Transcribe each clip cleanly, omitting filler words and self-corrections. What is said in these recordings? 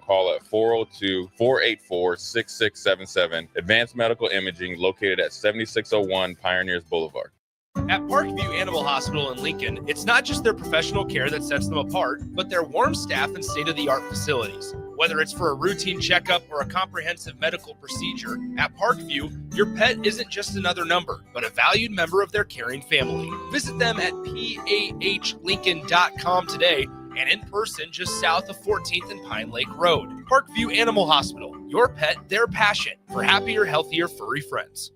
call at 402-484-6677. Advanced Medical Imaging located at 7601 Pioneers Boulevard. At Parkview Animal Hospital in Lincoln, it's not just their professional care that sets them apart, but their warm staff and state-of-the-art facilities. Whether it's for a routine checkup or a comprehensive medical procedure, at Parkview, your pet isn't just another number, but a valued member of their caring family. Visit them at pahlincoln.com today and in person just south of 14th and Pine Lake Road. Parkview Animal Hospital, your pet, their passion for happier, healthier, furry friends.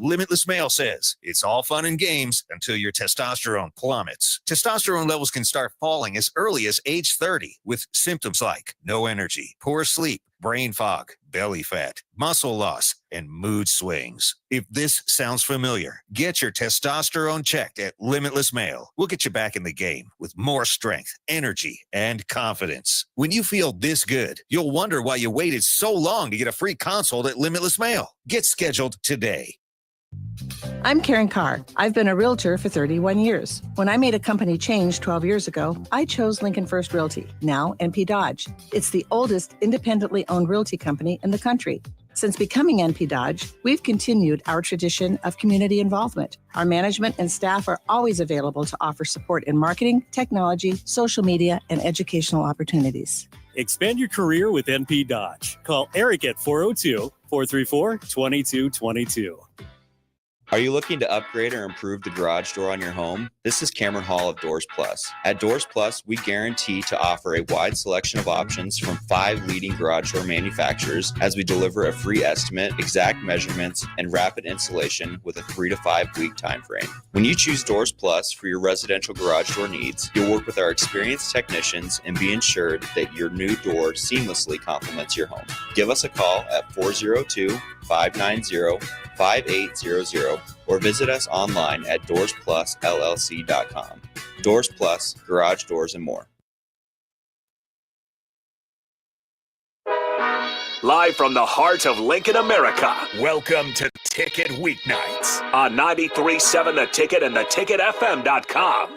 Limitless Male says it's all fun and games until your testosterone plummets. Testosterone levels can start falling as early as age 30 with symptoms like no energy, poor sleep, brain fog, belly fat, muscle loss, and mood swings. If this sounds familiar, get your testosterone checked at Limitless Male. We'll get you back in the game with more strength, energy, and confidence. When you feel this good, you'll wonder why you waited so long to get a free consult at Limitless Male. Get scheduled today. I'm Karen Carr. I've been a realtor for 31 years. When I made a company change 12 years ago, I chose Lincoln First Realty, now NP Dodge. It's the oldest independently owned realty company in the country. Since becoming NP Dodge, we've continued our tradition of community involvement. Our management and staff are always available to offer support in marketing, technology, social media, and educational opportunities. Expand your career with NP Dodge. Call Eric at 402-434-2222. Are you looking to upgrade or improve the garage door on your home? This is Cameron Hall of Doors Plus. At Doors Plus, we guarantee to offer a wide selection of options from 5 leading garage door manufacturers as we deliver a free estimate, exact measurements, and rapid installation with a 3 to 5 week time frame. When you choose Doors Plus for your residential garage door needs, you'll work with our experienced technicians and be ensured that your new door seamlessly complements your home. Give us a call at 402-590-5800 or visit us online at DoorsPlusLLC.com. Doors Plus, garage doors, and more. Live from the heart of Lincoln, America, welcome to Ticket Weeknights on 93.7 The Ticket and theticketfm.com.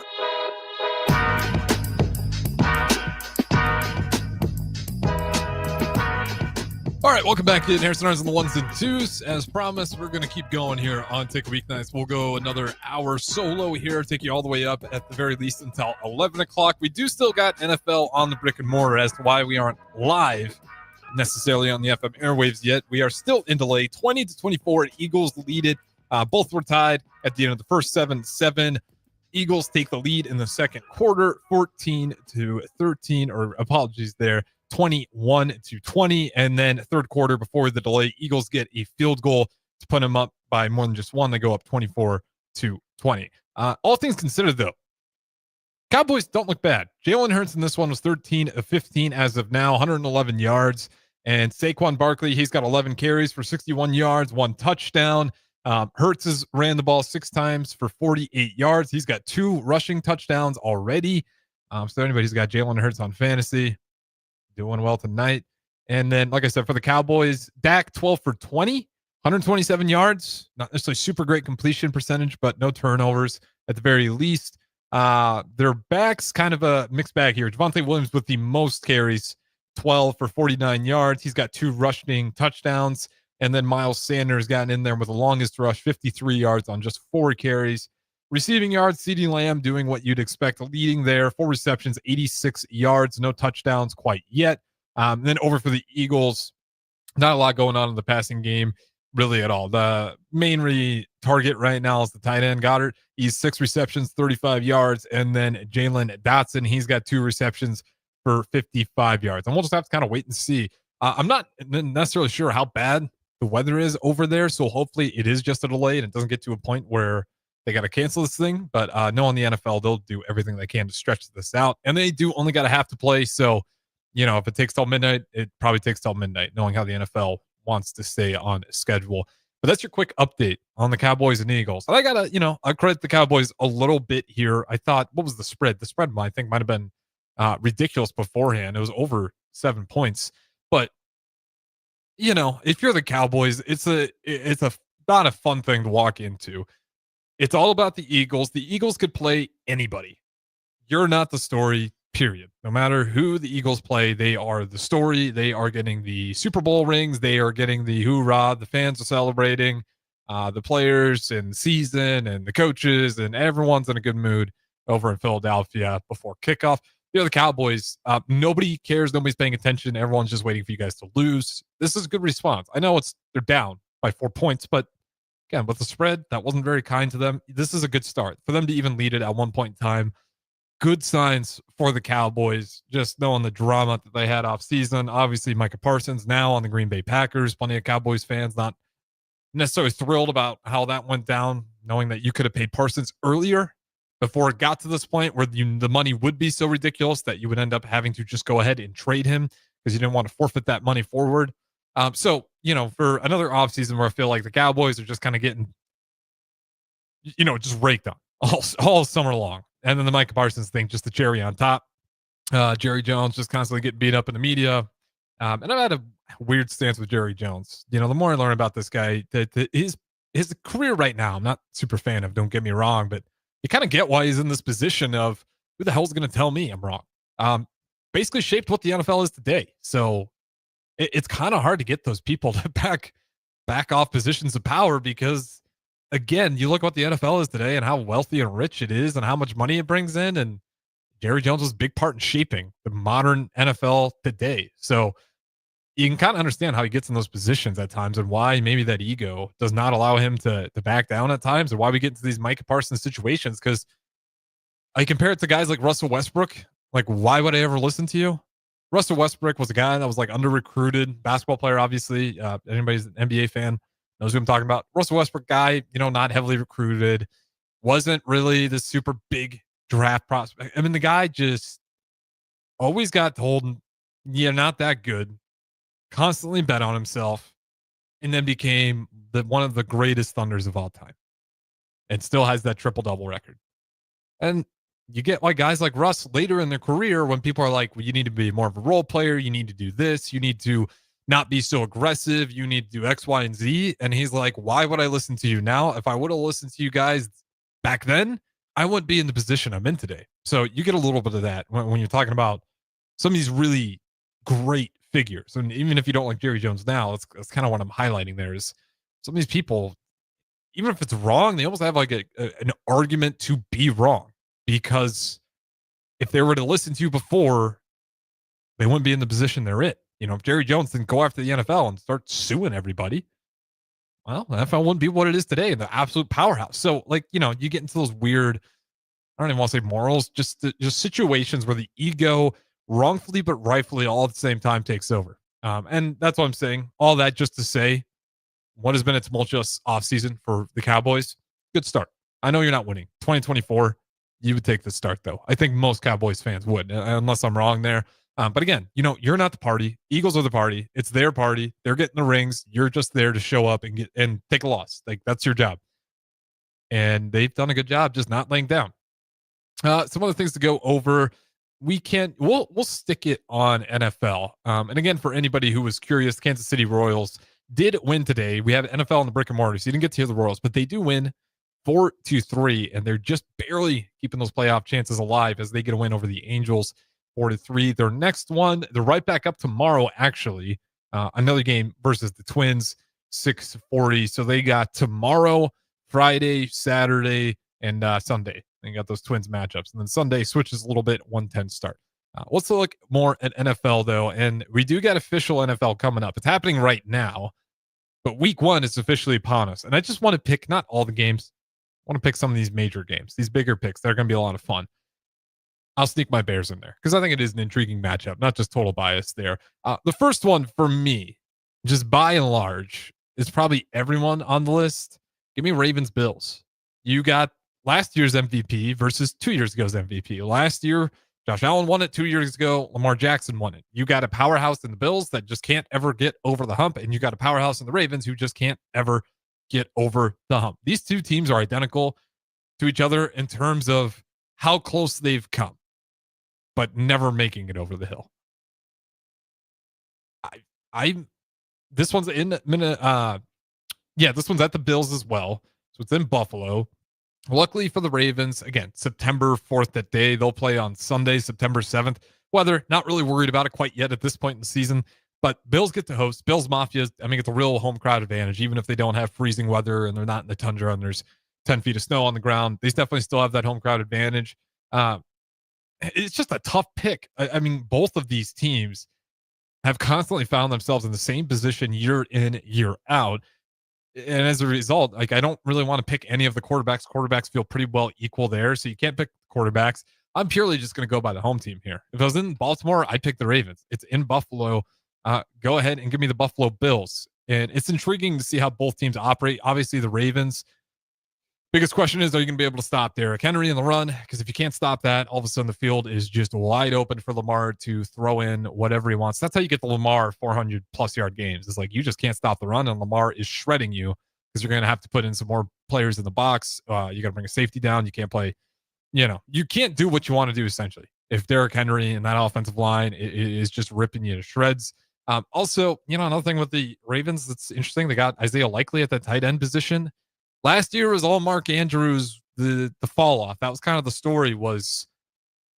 All right, welcome back to Harrison Arens on the ones and twos. As promised, we're going to keep going here on Ticket Weeknights. We'll go another hour solo here, take you all the way up at the very least until 11 o'clock. We do still got NFL on the brick and mortar as to why we aren't live necessarily on the FM airwaves yet. We are still in delay, 20-24. Eagles lead it. Both were tied at the end of the first 7-7. Eagles take the lead in the second quarter, 14-13, or apologies there. 21-20, and then third quarter before the delay, Eagles get a field goal to put them up by more than just one. They go up 24-20. All things considered, though, Cowboys don't look bad. Jalen Hurts in this one was 13 of 15 as of now, 111 yards, and Saquon Barkley, he's got 11 carries for 61 yards, 1 touchdown. Hurts has ran the ball 6 times for 48 yards. He's got 2 rushing touchdowns already. So anybody who's got Jalen Hurts on fantasy, doing well tonight. And then, like I said, for the Cowboys, Dak 12 for 20, 127 yards. Not necessarily super great completion percentage, but no turnovers at the very least. Their backs kind of a mixed bag here. Javonte Williams with the most carries, 12 for 49 yards. He's got 2 rushing touchdowns. And then Miles Sanders gotten in there with the longest rush, 53 yards on just 4 carries. Receiving yards, CeeDee Lamb doing what you'd expect, leading there, 4 receptions, 86 yards, no touchdowns quite yet. Then over for the Eagles, not a lot going on in the passing game really at all. The main target right now is the tight end, Goddard. He's 6 receptions, 35 yards. And then Jalen Dotson, he's got 2 receptions for 55 yards. And we'll just have to kind of wait and see. I'm not necessarily sure how bad the weather is over there, so hopefully it is just a delay and it doesn't get to a point where they got to cancel this thing. But knowing the NFL, they'll do everything they can to stretch this out. And they do only got a half to play. So, you know, if it takes till midnight, it probably takes till midnight, knowing how the NFL wants to stay on schedule. But that's your quick update on the Cowboys and Eagles. And I got to, I credit the Cowboys a little bit here. I thought, what was the spread? The spread, I think, might have been ridiculous beforehand. It was over 7 points. But, if you're the Cowboys, it's not a fun thing to walk into. It's all about the Eagles. The Eagles could play anybody. You're not the story. period. No matter who the Eagles play, they are the story. They are getting the Super Bowl rings. They are getting the hoorah. The fans are celebrating. The players and the season and the coaches and everyone's in a good mood over in Philadelphia before kickoff. The Cowboys, nobody cares. Nobody's paying attention. Everyone's just waiting for you guys to lose. This is a good response. I know they're down by 4 points, but again, with the spread, that wasn't very kind to them. This is a good start for them to even lead it at one point in time. Good signs for the Cowboys, just knowing the drama that they had off season. Obviously, Micah Parsons now on the Green Bay Packers. Plenty of Cowboys fans not necessarily thrilled about how that went down, knowing that you could have paid Parsons earlier before it got to this point where the money would be so ridiculous that you would end up having to just go ahead and trade him because you didn't want to forfeit that money forward. So, for another offseason where I feel like the Cowboys are just kind of getting, just raked on all summer long. And then the Micah Parsons thing, just the cherry on top. Jerry Jones just constantly getting beat up in the media. And I've had a weird stance with Jerry Jones. The more I learn about this guy, that his career right now, I'm not super fan of, don't get me wrong, but you kind of get why he's in this position of who the hell's going to tell me I'm wrong. Basically shaped what the NFL is today. So it's kind of hard to get those people to back off positions of power because, again, you look what the NFL is today and how wealthy and rich it is and how much money it brings in. And Jerry Jones was a big part in shaping the modern NFL today. So you can kind of understand how he gets in those positions at times and why maybe that ego does not allow him to back down at times, and why we get into these Micah Parsons situations. Because I compare it to guys like Russell Westbrook. Like, why would I ever listen to you? Russell Westbrook was a guy that was like under-recruited basketball player, obviously. Anybody's an NBA fan knows who I'm talking about. Russell Westbrook guy, not heavily recruited, wasn't really the super big draft prospect. I mean, the guy just always got told, you're not that good, constantly bet on himself, and then became one of the greatest Thunders of all time and still has that triple-double record. And you get like guys like Russ later in their career when people are like, well, you need to be more of a role player. You need to do this. You need to not be so aggressive. You need to do X, Y, and Z. And he's like, why would I listen to you now? If I would have listened to you guys back then, I wouldn't be in the position I'm in today. So you get a little bit of that when you're talking about some of these really great figures. And even if you don't like Jerry Jones now, that's kind of what I'm highlighting there is some of these people, even if it's wrong, they almost have like an argument to be wrong. Because if they were to listen to you before, they wouldn't be in the position they're in. If Jerry Jones didn't go after the NFL and start suing everybody, well, the NFL wouldn't be what it is today, the absolute powerhouse. So, you get into those weird, I don't even want to say morals, just situations where the ego wrongfully but rightfully all at the same time takes over. And that's what I'm saying. All that just to say, what has been a tumultuous offseason for the Cowboys? Good start. I know you're not winning. 2024. You would take the start, though. I think most Cowboys fans would, unless I'm wrong there. But again, you're not the party. Eagles are the party. It's their party. They're getting the rings. You're just there to show up and take a loss. Like, that's your job. And they've done a good job just not laying down. Some other things to go over. We'll stick it on NFL. And again, for anybody who was curious, Kansas City Royals did win today. We have NFL in the brick and mortar, so you didn't get to hear the Royals, but they do win 4-3, and they're just barely keeping those playoff chances alive as they get a win over the Angels 4-3. Their next one, they're right back up tomorrow, actually. Another game versus the Twins, 6:40. So they got tomorrow, Friday, Saturday, and Sunday. They got those Twins matchups. And then Sunday switches a little bit, 1:10 start. Let's look more at NFL, though. And we do got official NFL coming up. It's happening right now, but week 1 is officially upon us. And I just want to pick not all the games. I want to pick some of these major games, these bigger picks. They're going to be a lot of fun. I'll sneak my Bears in there because I think it is an intriguing matchup, not just total bias there. The first one for me, just by and large, is probably everyone on the list. Give me Ravens Bills. You got last year's MVP versus 2 years ago's MVP. Last year, Josh Allen won it. 2 years ago, Lamar Jackson won it. You got a powerhouse in the Bills that just can't ever get over the hump, and you got a powerhouse in the Ravens who just can't ever get over the hump. These two teams are identical to each other in terms of how close they've come, but never making it over the hill. This one's this one's at the Bills as well. So it's in Buffalo. Luckily for the Ravens, again, September 4th that day, they'll play on Sunday, September 7th. Weather, not really worried about it quite yet at this point in the season, but Bills get to host. Bills Mafia, it's a real home crowd advantage, even if they don't have freezing weather and they're not in the tundra and there's 10 feet of snow on the ground. They definitely still have that home crowd advantage. It's just a tough pick. Both of these teams have constantly found themselves in the same position year in, year out. And as a result, I don't really want to pick any of the quarterbacks. Quarterbacks feel pretty well equal there, so you can't pick quarterbacks. I'm purely just going to go by the home team here. If I was in Baltimore, I'd pick the Ravens. It's in Buffalo. Go ahead and give me the Buffalo Bills. And it's intriguing to see how both teams operate. Obviously, the Ravens, biggest question is, are you going to be able to stop Derrick Henry in the run? Because if you can't stop that, all of a sudden the field is just wide open for Lamar to throw in whatever he wants. That's how you get the Lamar 400-plus yard games. It's like you just can't stop the run, and Lamar is shredding you because you're going to have to put in some more players in the box. You got to bring a safety down. You can't play, you can't do what you want to do, essentially, if Derrick Henry and that offensive line is just ripping you to shreds. Also, another thing with the Ravens that's interesting, they got Isaiah Likely at that tight end position. Last year was all Mark Andrews, the fall off. That was kind of the story was,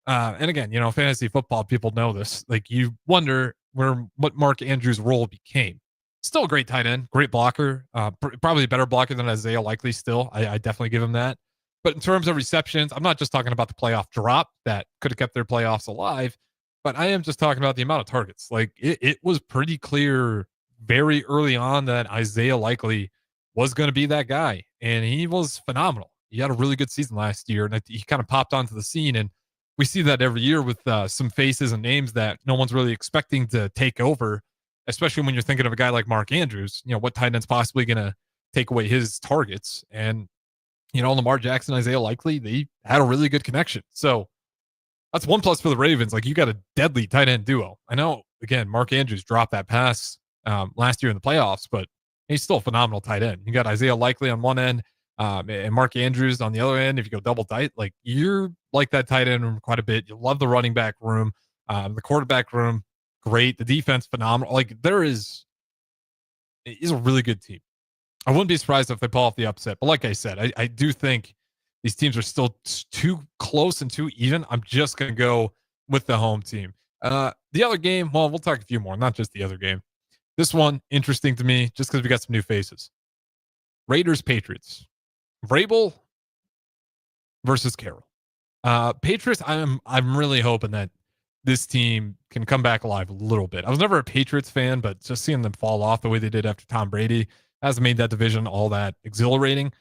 and again, fantasy football, people know this. Like, you wonder what Mark Andrews' role became. Still a great tight end, great blocker, probably a better blocker than Isaiah Likely still. I definitely give him that. But in terms of receptions, I'm not just talking about the playoff drop that could have kept their playoffs alive, but I am just talking about the amount of targets. Like, it was pretty clear very early on that Isaiah Likely was going to be that guy, and he was phenomenal. He had a really good season last year, and he kind of popped onto the scene, and we see that every year with some faces and names that no one's really expecting to take over, especially when you're thinking of a guy like Mark Andrews. What tight end's possibly going to take away his targets? And, Lamar Jackson, Isaiah Likely, they had a really good connection. So that's one plus for the Ravens. Like, you got a deadly tight end duo. I know, again, Mark Andrews dropped that pass last year in the playoffs, but he's still a phenomenal tight end. You got Isaiah Likely on one end, and Mark Andrews on the other end. If you go double tight, like, you're like that tight end room quite a bit. You love the running back room, the quarterback room, great. The defense, phenomenal. Like, it's a really good team. I wouldn't be surprised if they pull off the upset. But like I said, I do think these teams are still too close and too even. I'm just going to go with the home team. The other game, well, we'll talk a few more, not just the other game. This one, interesting to me, just because we got some new faces. Raiders, Patriots. Vrabel versus Carroll. Patriots, I'm really hoping that this team can come back alive a little bit. I was never a Patriots fan, but just seeing them fall off the way they did after Tom Brady hasn't made that division all that exhilarating.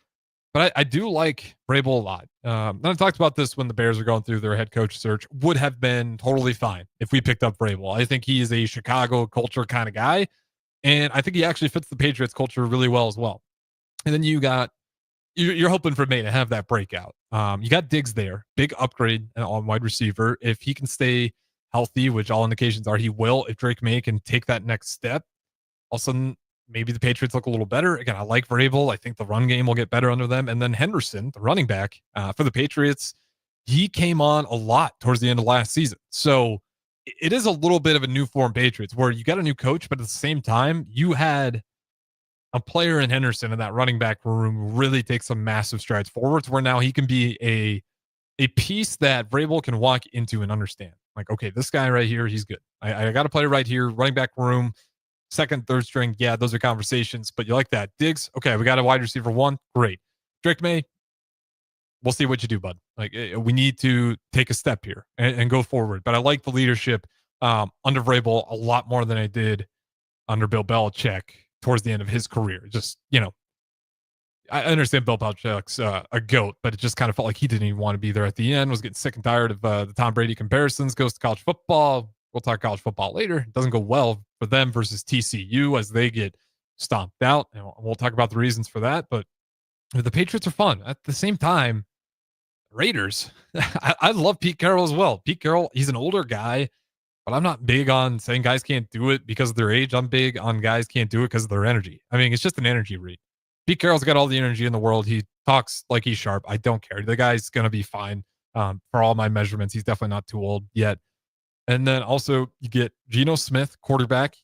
But I do like Vrabel a lot. And I talked about this when the Bears are going through their head coach search. Would have been totally fine if we picked up Vrabel. I think he is a Chicago culture kind of guy. And I think he actually fits the Patriots culture really well as well. And then you're hoping for May to have that breakout. You got Diggs there, big upgrade on wide receiver. If he can stay healthy, which all indications are he will, if Drake May can take that next step, all of a sudden, maybe the Patriots look a little better. Again, I like Vrabel. I think the run game will get better under them. And then Henderson, the running back for the Patriots, he came on a lot towards the end of last season. So it is a little bit of a new form Patriots where you got a new coach, but at the same time, you had a player in Henderson in that running back room really take some massive strides forwards where now he can be a piece that Vrabel can walk into and understand. Like, okay, this guy right here, he's good. I got to play right here, running back room, second, third string. Yeah, those are conversations, but you like that. Diggs, okay, we got a wide receiver one. Great. Drake May, we'll see what you do, bud. Like, we need to take a step here and go forward. But I like the leadership under Vrabel a lot more than I did under Bill Belichick towards the end of his career. Just, I understand Bill Belichick's a GOAT, but it just kind of felt like he didn't even want to be there at the end, was getting sick and tired of the Tom Brady comparisons, goes to college football. We'll talk college football later. It doesn't go well for them versus TCU as they get stomped out. And we'll talk about the reasons for that. But the Patriots are fun. At the same time, Raiders, I love Pete Carroll as well. Pete Carroll, he's an older guy, but I'm not big on saying guys can't do it because of their age. I'm big on guys can't do it because of their energy. I mean, it's just an energy read. Pete Carroll's got all the energy in the world. He talks like he's sharp. I don't care. The guy's going to be fine for all my measurements. He's definitely not too old yet. And then also you get Geno Smith, quarterback.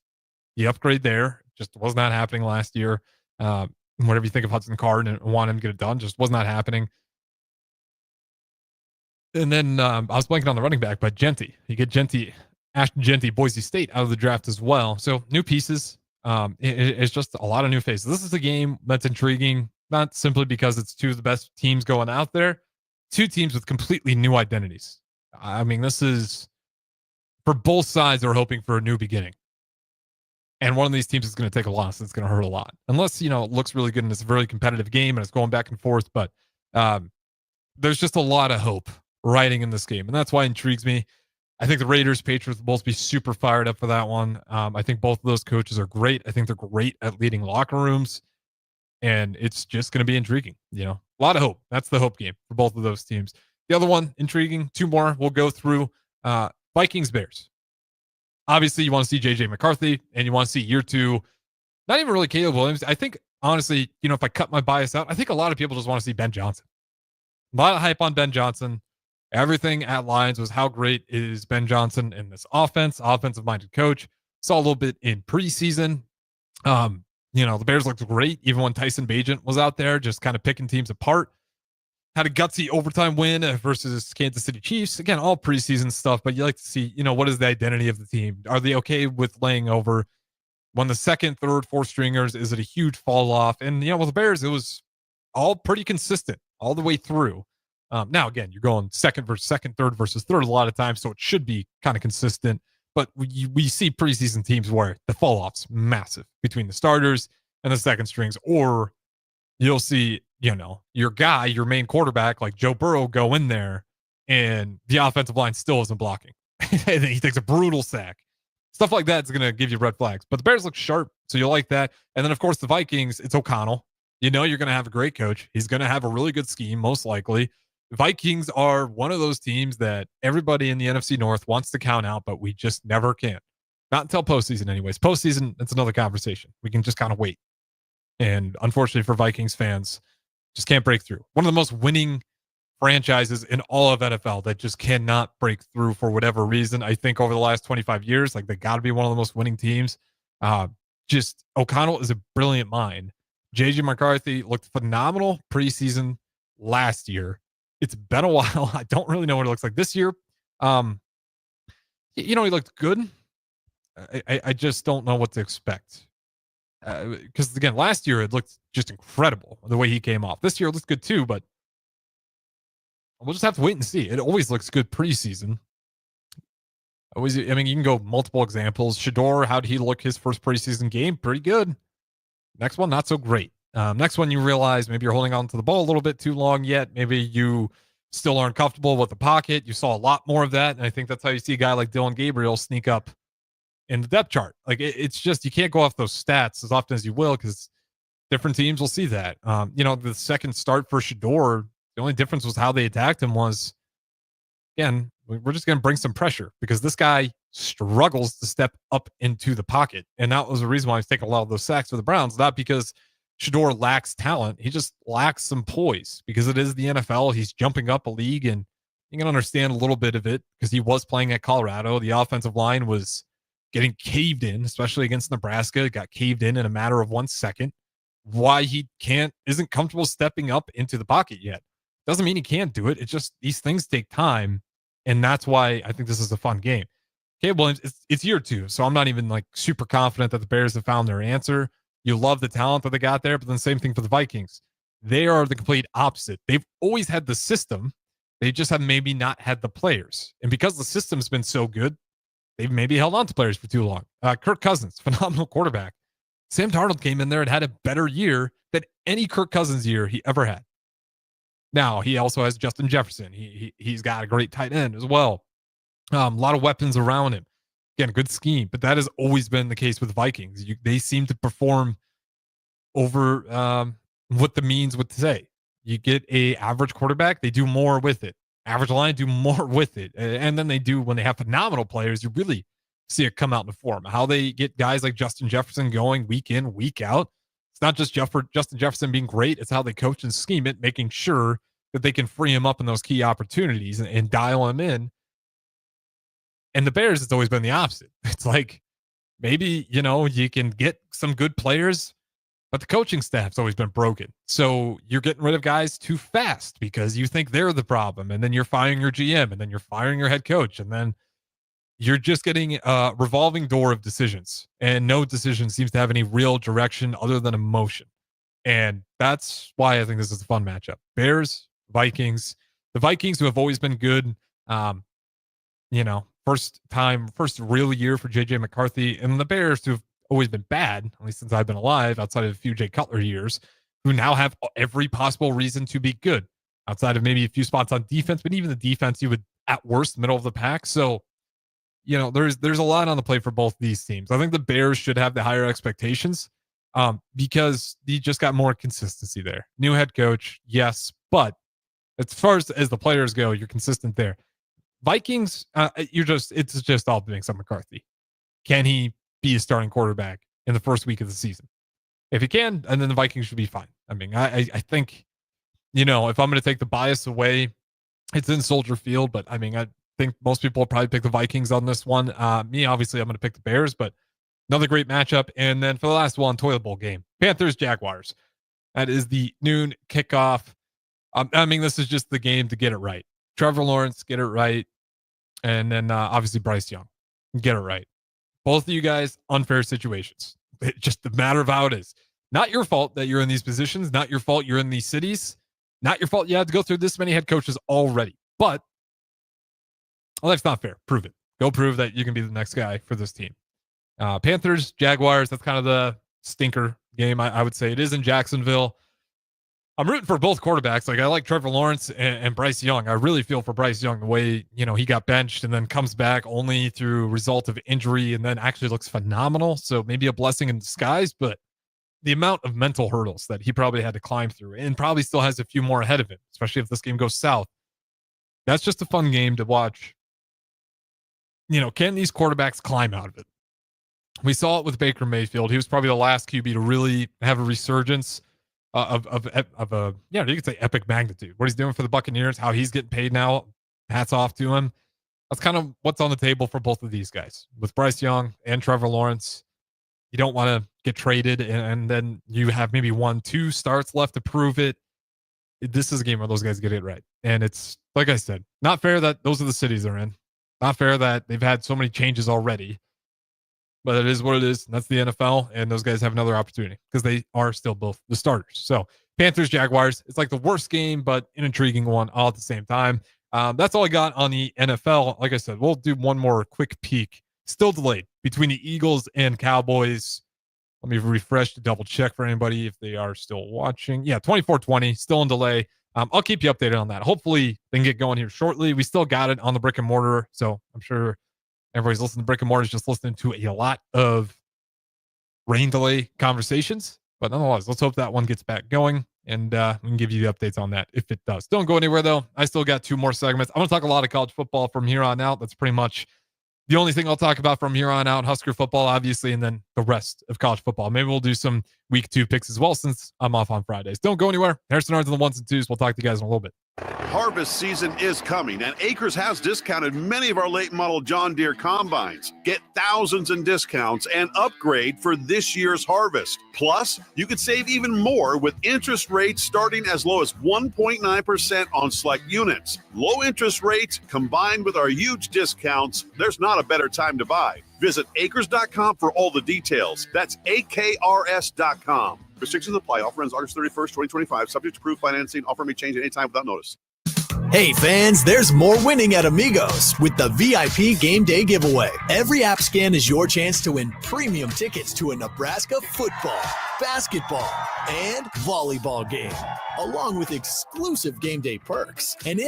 The upgrade there just was not happening last year. Whatever you think of Hudson Card and want him to get it done, just was not happening. And then I was blanking on the running back, but Genty. You get Ashton Genty, Boise State out of the draft as well. So new pieces. It's just a lot of new faces. This is a game that's intriguing, not simply because it's two of the best teams going out there, two teams with completely new identities. I mean, this is for both sides are hoping for a new beginning. And one of these teams is going to take a loss. It's going to hurt a lot. Unless, it looks really good and it's a very competitive game and it's going back and forth. But there's just a lot of hope riding in this game. And that's why it intrigues me. I think the Raiders, Patriots will both be super fired up for that one. I think both of those coaches are great. I think they're great at leading locker rooms. And it's just going to be intriguing. A lot of hope. That's the hope game for both of those teams. The other one, intriguing. Two more we'll go through. Vikings, Bears. Obviously, you want to see JJ McCarthy, and you want to see year two. Not even really Caleb Williams. I think, honestly, if I cut my bias out, I think a lot of people just want to see Ben Johnson. A lot of hype on Ben Johnson. Everything at Lions was how great is Ben Johnson in this offensive-minded coach. Saw a little bit in preseason. The Bears looked great, even when Tyson Bagent was out there, just kind of picking teams apart. Had a gutsy overtime win versus Kansas City Chiefs. Again, all preseason stuff, but you like to see, what is the identity of the team? Are they okay with laying over? When the second, third, fourth stringers, is it a huge fall off? And, with the Bears, it was all pretty consistent all the way through. Now, again, you're going second versus second, third versus third a lot of times, so it should be kind of consistent. But we see preseason teams where the fall off's massive between the starters and the second strings, or you'll see, your guy, your main quarterback, like Joe Burrow, go in there and the offensive line still isn't blocking. And he takes a brutal sack. Stuff like that's going to give you red flags. But the Bears look sharp, so you like that. And then, of course, the Vikings, it's O'Connell. You're going to have a great coach. He's going to have a really good scheme, most likely. Vikings are one of those teams that everybody in the NFC North wants to count out, but we just never can. Not until postseason anyways. Postseason, that's another conversation. We can just kind of wait. And unfortunately for Vikings fans, just can't break through. One of the most winning franchises in all of NFL that just cannot break through for whatever reason. I think over the last 25 years, they got to be one of the most winning teams. Just O'Connell is a brilliant mind. JJ McCarthy looked phenomenal preseason last year. It's been a while. I don't really know what it looks like this year. He looked good. I just don't know what to expect. Because, again, last year it looked just incredible the way he came off. This year it looks good too, but we'll just have to wait and see. It always looks good preseason. You can go multiple examples. Shador, how did he look his first preseason game? Pretty good. Next one, not so great. Next one, you realize maybe you're holding on to the ball a little bit too long yet. Maybe you still aren't comfortable with the pocket. You saw a lot more of that, and I think that's how you see a guy like Dylan Gabriel sneak up in the depth chart. It's just, you can't go off those stats as often as you will, because different teams will see that. The second start for Shador, the only difference was how they attacked him was, again, we're just going to bring some pressure because this guy struggles to step up into the pocket. And that was the reason why he's taking a lot of those sacks for the Browns, not because Shador lacks talent. He just lacks some poise because it is the NFL. He's jumping up a league, and you can understand a little bit of it because he was playing at Colorado. The offensive line was getting caved in, especially against Nebraska. It got caved in a matter of 1 second. Why he isn't comfortable stepping up into the pocket yet. Doesn't mean he can't do it. It's just these things take time, and that's why I think this is a fun game. Caleb Williams, it's year two, so I'm not even super confident that the Bears have found their answer. You love the talent that they got there, but then same thing for the Vikings. They are the complete opposite. They've always had the system. They just have maybe not had the players. And because the system's been so good, they've maybe held on to players for too long. Kirk Cousins, phenomenal quarterback. Sam Darnold came in there and had a better year than any Kirk Cousins year he ever had. Now, he also has Justin Jefferson. He's got a great tight end as well. A lot of weapons around him. Again, a good scheme, but that has always been the case with Vikings. They seem to perform over what the means would say. You get a average quarterback, they do more with it. Average line, do more with it. And then they do, when they have phenomenal players, you really see it come out in the form. How they get guys like Justin Jefferson going week in, week out. It's not just Justin Jefferson being great. It's how they coach and scheme it, making sure that they can free him up in those key opportunities and dial him in. And the Bears, it's always been the opposite. It's maybe, you can get some good players But the coaching staff's always been broken. So you're getting rid of guys too fast because you think they're the problem. And then you're firing your GM, and then you're firing your head coach. And then you're just getting a revolving door of decisions. And no decision seems to have any real direction other than emotion. And that's why I think this is a fun matchup. Bears, Vikings. The Vikings, who have always been good, first real year for JJ McCarthy, and the Bears, who have always been bad, at least since I've been alive, outside of a few Jay Cutler years, who now have every possible reason to be good, outside of maybe a few spots on defense, but even the defense, you would at worst middle of the pack. So, there's a lot on the plate for both these teams. I think the Bears should have the higher expectations because you just got more consistency there. New head coach, yes, but as far as the players go, you're consistent there. Vikings, it's just all doing some McCarthy. Can he be a starting quarterback in the first week of the season? If he can, and then the Vikings should be fine. I mean, I think, if I'm going to take the bias away, it's in Soldier Field, but I mean, I think most people will probably pick the Vikings on this one. Me, obviously, I'm going to pick the Bears, but another great matchup. And then for the last one, Toilet Bowl game, Panthers, Jaguars. That is the noon kickoff. I mean, this is just the game to get it right. Trevor Lawrence, get it right. And then obviously Bryce Young, get it right. Both of you guys, unfair situations. It's just a matter of how it is. Not your fault that you're in these positions. Not your fault you're in these cities. Not your fault you had to go through this many head coaches already. But life's not fair. Prove it. Go prove that you can be the next guy for this team. Panthers, Jaguars, that's kind of the stinker game, I would say. It is in Jacksonville. I'm rooting for both quarterbacks. Like, I like Trevor Lawrence and Bryce Young. I really feel for Bryce Young, the way, he got benched and then comes back only through result of injury and then actually looks phenomenal. So maybe a blessing in disguise, but the amount of mental hurdles that he probably had to climb through and probably still has a few more ahead of him, especially if this game goes south. That's just a fun game to watch. Can these quarterbacks climb out of it? We saw it with Baker Mayfield. He was probably the last QB to really have a resurgence of you could say epic magnitude. What he's doing for the Buccaneers, how he's getting paid now, hats off to him. That's kind of what's on the table for both of these guys. With Bryce Young and Trevor Lawrence, you don't want to get traded and then you have maybe 1-2 starts left to prove it. This is a game where those guys get it right. And it's, like I said, not fair that those are the cities they're in. Not fair that they've had so many changes already. But it is what it is. And that's the NFL. And those guys have another opportunity because they are still both the starters. So Panthers, Jaguars, it's like the worst game, but an intriguing one all at the same time. That's all I got on the NFL. Like I said, we'll do one more quick peek. Still delayed between the Eagles and Cowboys. Let me refresh to double check for anybody if they are still watching. Yeah, 24-20, still in delay. I'll keep you updated on that. Hopefully they can get going here shortly. We still got it on the brick and mortar. So I'm sure everybody's listening to brick and mortar is just listening to a lot of rain delay conversations. But nonetheless, let's hope that one gets back going. And we can give you the updates on that if it does. Don't go anywhere, though. I still got 2 more segments. I'm going to talk a lot of college football from here on out. That's pretty much the only thing I'll talk about from here on out. Husker football, obviously, and then the rest of college football. Maybe we'll do some week 2 picks as well since I'm off on Fridays. Don't go anywhere. Harrison Arns on the 1s and 2s. We'll talk to you guys in a little bit. Harvest season is coming, and Acres has discounted many of our late model John Deere combines. Get thousands in discounts and upgrade for this year's harvest. Plus, you could save even more with interest rates starting as low as 1.9% on select units. Low interest rates combined with our huge discounts, there's not a better time to buy. Visit acres.com for all the details. That's AKRS.com. Restrictions apply. Offer ends August 31st, 2025. Subject to approved financing. Offer may change at any time without notice. Hey fans, there's more winning at Amigos with the VIP Game Day giveaway. Every app scan is your chance to win premium tickets to a Nebraska football, basketball, and volleyball game, along with exclusive game day perks. And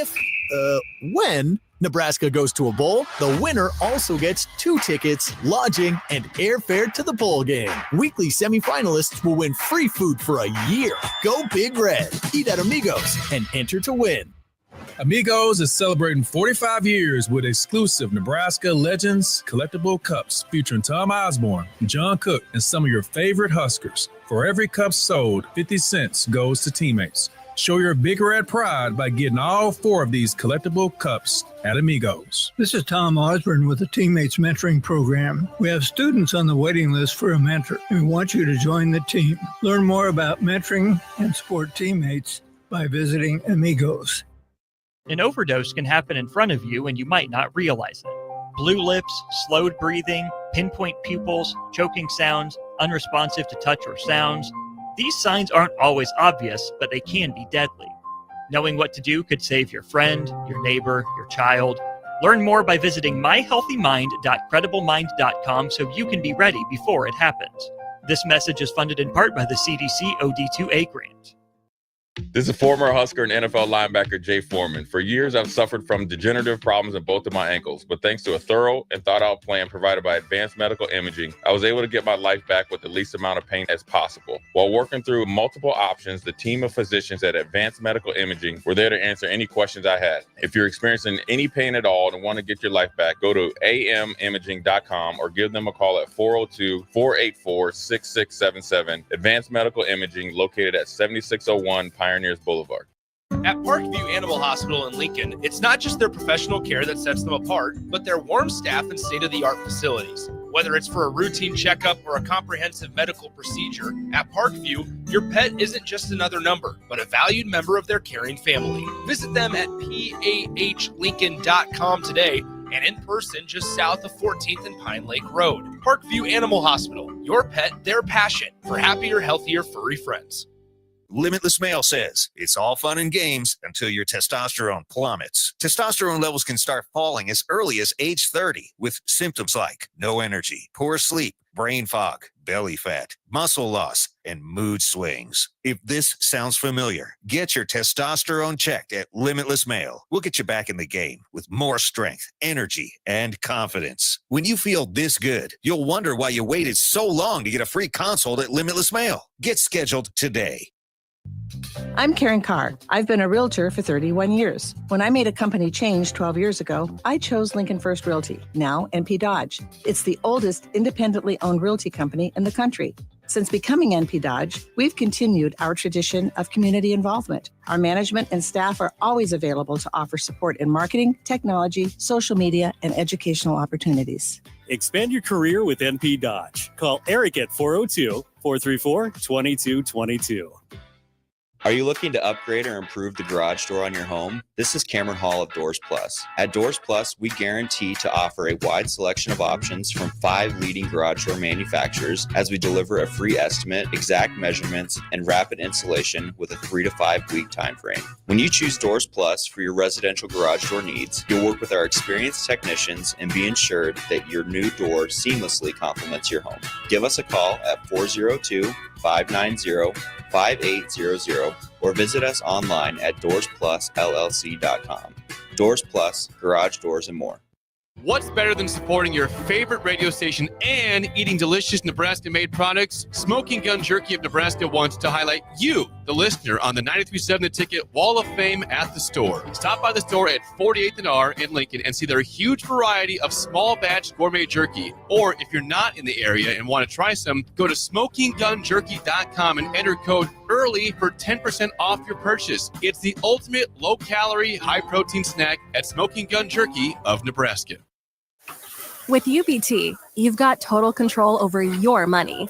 when Nebraska goes to a bowl, the winner also gets 2 tickets, lodging, and airfare to the bowl game. Weekly semifinalists will win free food for a year. Go Big Red. Eat at Amigos and enter to win. Amigos is celebrating 45 years with exclusive Nebraska Legends collectible cups featuring Tom Osborne, John Cook, and some of your favorite Huskers. For every cup sold, 50 cents goes to teammates. Show your big red pride by getting all 4 of these collectible cups at Amigos. This is Tom Osborne with the Teammates Mentoring Program. We have students on the waiting list for a mentor, and we want you to join the team. Learn more about mentoring and support teammates by visiting Amigos. An overdose can happen in front of you and you might not realize it. Blue lips, slowed breathing, pinpoint pupils, choking sounds, unresponsive to touch or sounds. These signs aren't always obvious, but they can be deadly. Knowing what to do could save your friend, your neighbor, your child. Learn more by visiting myhealthymind.crediblemmind.com so you can be ready before it happens. This message is funded in part by the CDC OD2A grant. This is former Husker and NFL linebacker Jay Foreman. For years, I've suffered from degenerative problems in both of my ankles, but thanks to a thorough and thought-out plan provided by Advanced Medical Imaging, I was able to get my life back with the least amount of pain as possible. While working through multiple options, the team of physicians at Advanced Medical Imaging were there to answer any questions I had. If you're experiencing any pain at all and want to get your life back, go to amimaging.com or give them a call at 402-484-6677. Advanced Medical Imaging, located at 7601 Pioneers Boulevard. At Parkview Animal Hospital in Lincoln, it's not just their professional care that sets them apart, but their warm staff and state-of-the-art facilities. Whether it's for a routine checkup or a comprehensive medical procedure, at Parkview, your pet isn't just another number, but a valued member of their caring family. Visit them at pahlincoln.com today and in person just south of 14th and Pine Lake Road. Parkview Animal Hospital, your pet, their passion for happier, healthier, furry friends. Limitless Male says it's all fun and games until your testosterone plummets. Testosterone levels can start falling as early as age 30 with symptoms like no energy, poor sleep, brain fog, belly fat, muscle loss, and mood swings. If this sounds familiar, get your testosterone checked at Limitless Male. We'll get you back in the game with more strength, energy, and confidence. When you feel this good, you'll wonder why you waited so long to get a free consult at Limitless Male. Get scheduled today. I'm Karen Carr. I've been a realtor for 31 years. When I made a company change 12 years ago, I chose Lincoln First Realty, now NP Dodge. It's the oldest independently owned realty company in the country. Since becoming NP Dodge, we've continued our tradition of community involvement. Our management and staff are always available to offer support in marketing, technology, social media, and educational opportunities. Expand your career with NP Dodge. Call Eric at 402-434-2222. Are you looking to upgrade or improve the garage door on your home? This is Cameron Hall of Doors Plus. At Doors Plus, we guarantee to offer a wide selection of options from 5 leading garage door manufacturers as we deliver a free estimate, exact measurements, and rapid installation with a 3 to 5 week time frame. When you choose Doors Plus for your residential garage door needs, you'll work with our experienced technicians and be ensured that your new door seamlessly complements your home. Give us a call at 402-590-5800 or visit us online at DoorsPlusLLC.com. Doors Plus, garage doors, and more. What's better than supporting your favorite radio station and eating delicious Nebraska-made products? Smoking Gun Jerky of Nebraska wants to highlight you, the listener, on the 93.7 The Ticket Wall of Fame at the store. Stop by the store at 48th and R in Lincoln and see their huge variety of small batch gourmet jerky. Or if you're not in the area and want to try some, go to SmokingGunJerky.com and enter code EARLY for 10% off your purchase. It's the ultimate low-calorie, high-protein snack at Smoking Gun Jerky of Nebraska. With UBT, you've got total control over your money.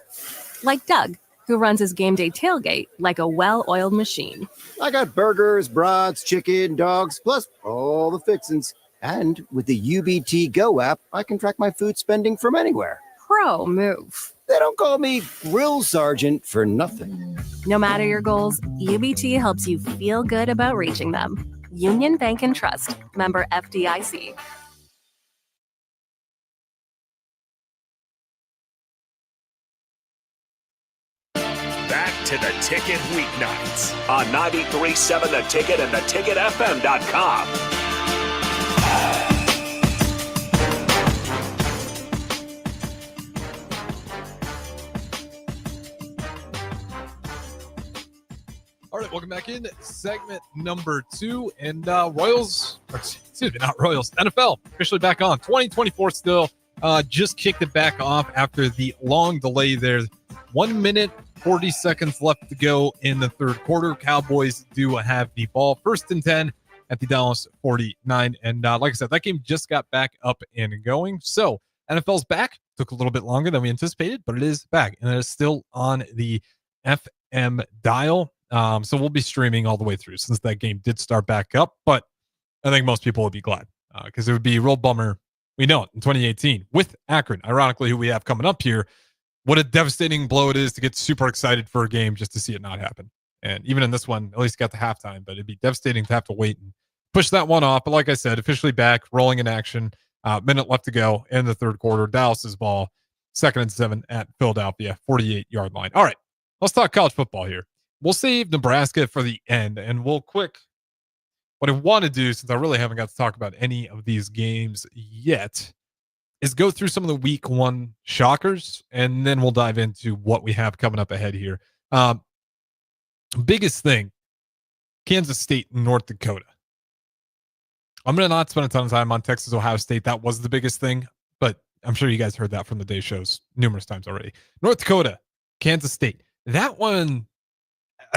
Like Doug, who runs his game day tailgate like a well-oiled machine. I got burgers, brats, chicken, dogs, plus all the fixins. And with the UBT Go app, I can track my food spending from anywhere. Pro move. They don't call me Grill Sergeant for nothing. No matter your goals, UBT helps you feel good about reaching them. Union Bank and Trust. Member FDIC. Back to the Ticket Weeknights on 93.7 The Ticket and theticketfm.com. All right, welcome back in. Segment number 2. And Royals, excuse me, not Royals, NFL officially back on. 2024 still. Just kicked it back off after the long delay there 1 minute, 40 seconds left to go in the third quarter. Cowboys do have the ball, 1st and 10 at the Dallas 49. And like I said, that game just got back up and going. So NFL's back. Took a little bit longer than we anticipated, but it is back. And it is still on the FM dial. So we'll be streaming all the way through since that game did start back up. But I think most people would be glad because it would be a real bummer. We know it in 2018 with Akron, ironically, who we have coming up here. What a devastating blow it is to get super excited for a game just to see it not happen. And even in this one, at least got the halftime, but it'd be devastating to have to wait and push that one off. But like I said, officially back, rolling in action. Minute left to go in the third quarter. Dallas's ball, 2nd and 7 at Philadelphia, 48-yard line. All right, let's talk college football here. We'll save Nebraska for the end, and we'll what I want to do, since I really haven't got to talk about any of these games yet, is go through some of the week 1 shockers, and then we'll dive into what we have coming up ahead here. Biggest thing, Kansas State and North Dakota. I'm going to not spend a ton of time on Texas, Ohio State. That was the biggest thing, but I'm sure you guys heard that from the day shows numerous times already. North Dakota, Kansas State. That one,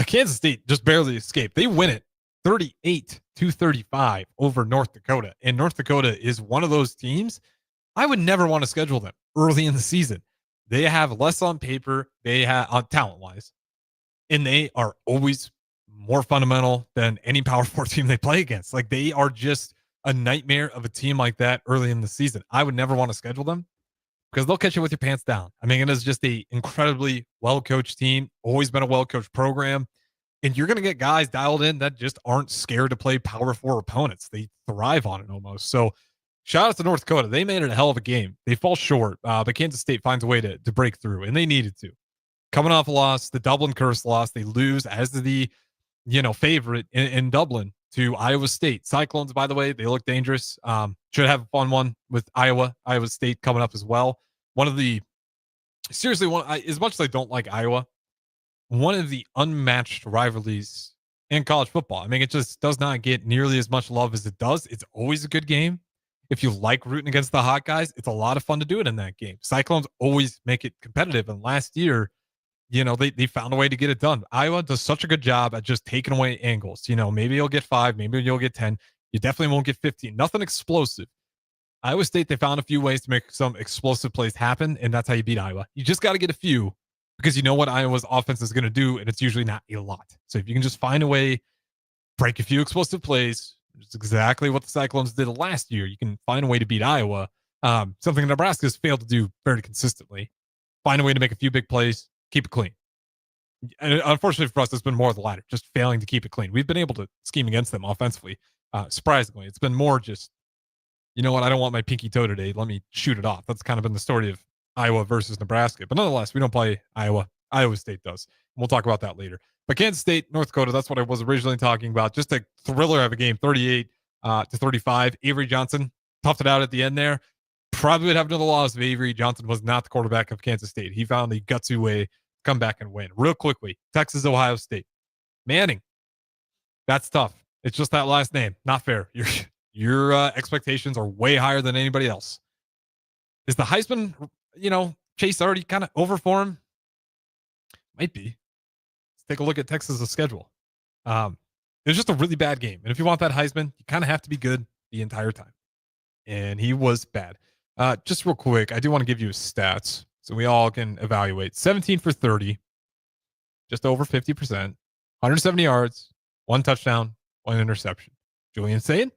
Kansas State just barely escaped. They win it 38-35 over North Dakota. And North Dakota is one of those teams I would never want to schedule them early in the season. They have less on paper, they have talent-wise, and they are always more fundamental than any Power 4 team they play against. Like, they are just a nightmare of a team like that early in the season. I would never want to schedule them because they'll catch you with your pants down. I mean, it is just a incredibly well-coached team, always been a well-coached program, and you're going to get guys dialed in that just aren't scared to play Power 4 opponents. They thrive on it almost. So shout out to North Dakota. They made it a hell of a game. They fall short, but Kansas State finds a way to break through, and they needed to. Coming off a loss, the Dublin Curse loss, they lose as the favorite in Dublin to Iowa State. Cyclones, by the way, they look dangerous. Should have a fun one with Iowa State coming up as well. As much as I don't like Iowa, one of the unmatched rivalries in college football. I mean, it just does not get nearly as much love as it does. It's always a good game. If you like rooting against the hot guys, it's a lot of fun to do it in that game. Cyclones always make it competitive. And last year, they found a way to get it done. Iowa does such a good job at just taking away angles. Maybe you'll get 5, maybe you'll get 10. You definitely won't get 15. Nothing explosive. Iowa State, they found a few ways to make some explosive plays happen, and that's how you beat Iowa. You just got to get a few because you know what Iowa's offense is going to do, and it's usually not a lot. So if you can just find a way, break a few explosive plays, it's exactly what the Cyclones did last year. You can find a way to beat Iowa, something Nebraska's failed to do very consistently. Find a way to make a few big plays, keep it clean. And unfortunately for us, it's been more of the latter, just failing to keep it clean. We've been able to scheme against them offensively. Surprisingly, it's been more just, you know what, I don't want my pinky toe today. Let me shoot it off. That's kind of been the story of Iowa versus Nebraska. But nonetheless, we don't play Iowa. Iowa State does. We'll talk about that later. But Kansas State, North Dakota, that's what I was originally talking about. Just a thriller of a game, 38-35. Avery Johnson toughed it out at the end there. Probably would have another loss if Avery Johnson was not the quarterback of Kansas State. He found the gutsy way to come back and win. Real quickly, Texas, Ohio State. Manning. That's tough. It's just that last name. Not fair. Your expectations are way higher than anybody else. Is the Heisman, chase already kind of over for him? Might be. Let's take a look at Texas' schedule. It was just a really bad game. And if you want that Heisman, you kind of have to be good the entire time. And he was bad. Just real quick, I do want to give you his stats so we all can evaluate. 17 for 30, just over 50%, 170 yards, 1 touchdown, 1 interception. Julian Sayin,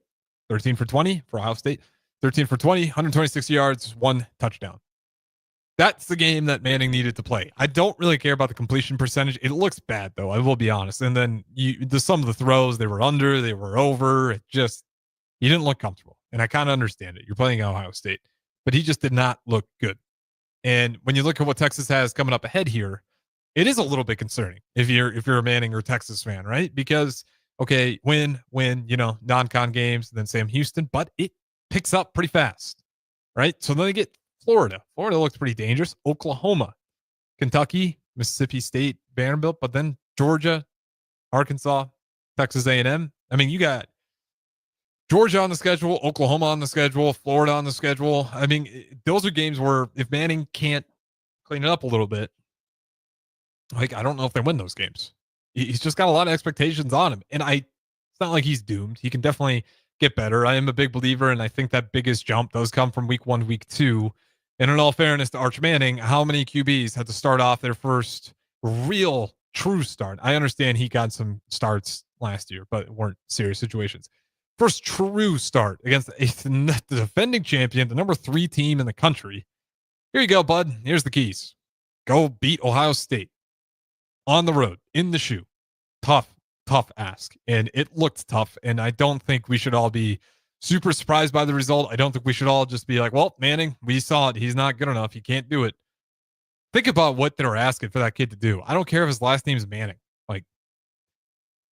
13 for 20 for Ohio State, 13 for 20, 126 yards, 1 touchdown. That's the game that Manning needed to play. I don't really care about the completion percentage. It looks bad, though. I will be honest. And then some of the throws, they were under, they were over. You didn't look comfortable. And I kind of understand it. You're playing Ohio State. But he just did not look good. And when you look at what Texas has coming up ahead here, it is a little bit concerning if you're a Manning or Texas fan, right? Because, okay, win, non-con games, then Sam Houston, but it picks up pretty fast, right? So then they get Florida. Florida looks pretty dangerous. Oklahoma, Kentucky, Mississippi State, Vanderbilt, but then Georgia, Arkansas, Texas A&M. I mean, you got Georgia on the schedule, Oklahoma on the schedule, Florida on the schedule. I mean, those are games where if Manning can't clean it up a little bit, Like, I don't know if they win those games. He's just got a lot of expectations on him. And it's not like he's doomed. He can definitely get better. I am a big believer, and I think that biggest jump does come from week 1, week 2. And in all fairness to Arch Manning, how many QBs had to start off their first real true start? I understand he got some starts last year, but it weren't serious situations. First true start against the defending champion, the number 3 team in the country. Here you go, bud. Here's the keys. Go beat Ohio State on the road, in the shoe. Tough ask. And it looked tough. And I don't think we should all be super surprised by the result. I don't think we should all just be like, well, Manning, we saw it. He's not good enough. He can't do it. Think about what they're asking for that kid to do. I don't care if his last name is Manning. Like,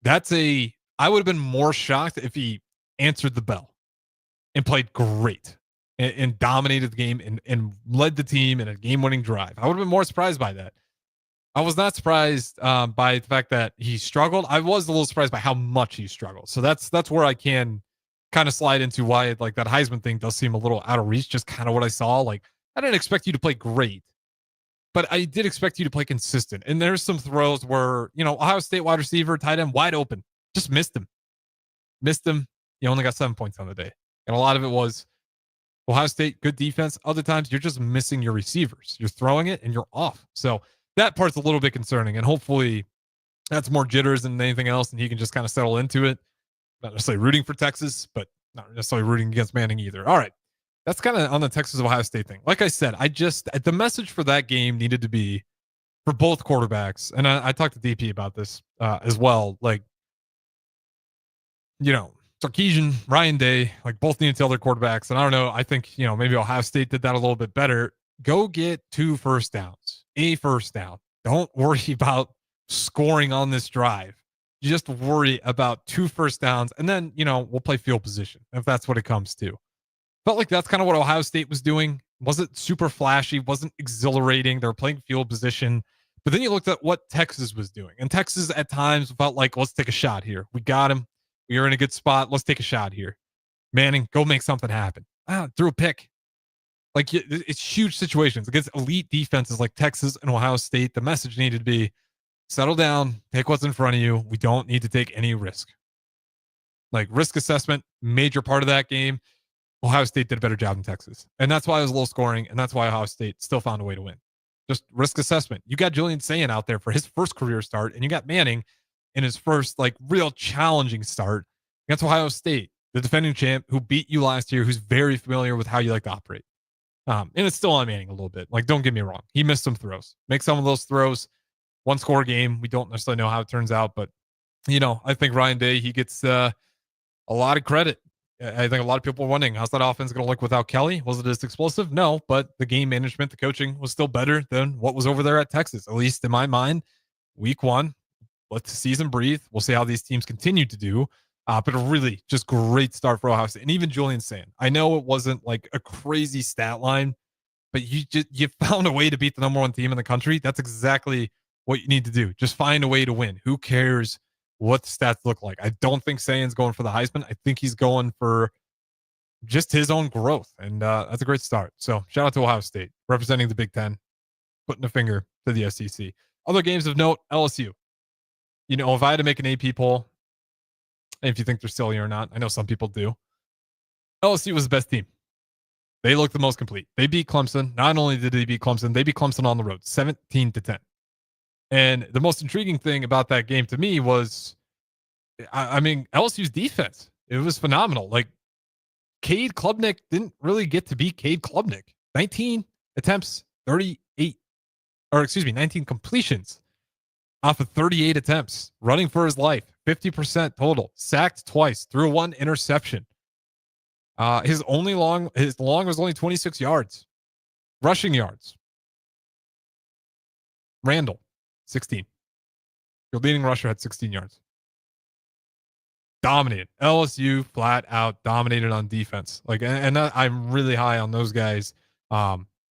I would have been more shocked if he answered the bell and played great and dominated the game and led the team in a game-winning drive. I would have been more surprised by that. I was not surprised by the fact that he struggled. I was a little surprised by how much he struggled. So that's where I can kind of slide into why like that Heisman thing does seem a little out of reach. Just kind of what I saw. Like, I didn't expect you to play great, but I did expect you to play consistent. And there's some throws where, Ohio State wide receiver, tight end, wide open, just missed him. You only got 7 points on the day. And a lot of it was Ohio State, good defense. Other times you're just missing your receivers. You're throwing it and you're off. So that part's a little bit concerning. And hopefully that's more jitters than anything else. And he can just kind of settle into it. Not necessarily rooting for Texas, but not necessarily rooting against Manning either. All right. That's kind of on the Texas Ohio State thing. Like I said, the message for that game needed to be for both quarterbacks. And I talked to DP about this as well. Like, Sarkisian, Ryan Day, like both need to tell their quarterbacks. And I don't know. I think, maybe Ohio State did that a little bit better. Go get 2 first downs, a first down. Don't worry about scoring on this drive. Just worry about 2 first downs. And then, we'll play field position if that's what it comes to. Felt like that's kind of what Ohio State was doing. Wasn't super flashy, wasn't exhilarating. They were playing field position. But then you looked at what Texas was doing. And Texas at times felt like, let's take a shot here. We got him. We are in a good spot. Let's take a shot here. Manning, go make something happen. Threw a pick. Like, it's huge situations against elite defenses like Texas and Ohio State. The message needed to be settle down, take what's in front of you. We don't need to take any risk. Like, risk assessment, major part of that game. Ohio State did a better job than Texas. And that's why it was low scoring. And that's why Ohio State still found a way to win. Just risk assessment. You got Julian Sayin out there for his first career start, and you got Manning in his first like real challenging start against Ohio State, the defending champ who beat you last year, who's very familiar with how you like to operate. And it's still on Manning a little bit. Like, don't get me wrong. He missed some throws. Make some of those throws. 1-score game. We don't necessarily know how it turns out, but I think Ryan Day, he gets a lot of credit. I think a lot of people are wondering, how's that offense going to look without Kelly? Was it as explosive? No, but the game management, the coaching was still better than what was over there at Texas, at least in my mind. Week 1, let the season breathe. We'll see how these teams continue to do. But a really just great start for Ohio State. And even Julian Sayin. I know it wasn't like a crazy stat line, but you found a way to beat the number 1 team in the country. That's exactly what you need to do. Just find a way to win. Who cares what the stats look like? I don't think Sayin's going for the Heisman. I think he's going for just his own growth. And that's a great start. So shout out to Ohio State representing the Big Ten, putting a finger to the SEC. Other games of note, LSU. If I had to make an AP poll, if you think they're silly or not, I know some people do. LSU was the best team. They looked the most complete. They beat Clemson. Not only did they beat Clemson, they beat Clemson on the road, 17-10. And the most intriguing thing about that game to me was, LSU's defense. It was phenomenal. Like, Cade Klubnik didn't really get to beat Cade Klubnik. 19 attempts, 19 completions off of 38 attempts, running for his life, 50% total, sacked twice, threw 1 interception. His long was only 26 yards. Rushing yards. Randall, 16. Your leading rusher had 16 yards. Dominated. LSU flat out dominated on defense. I'm really high on those guys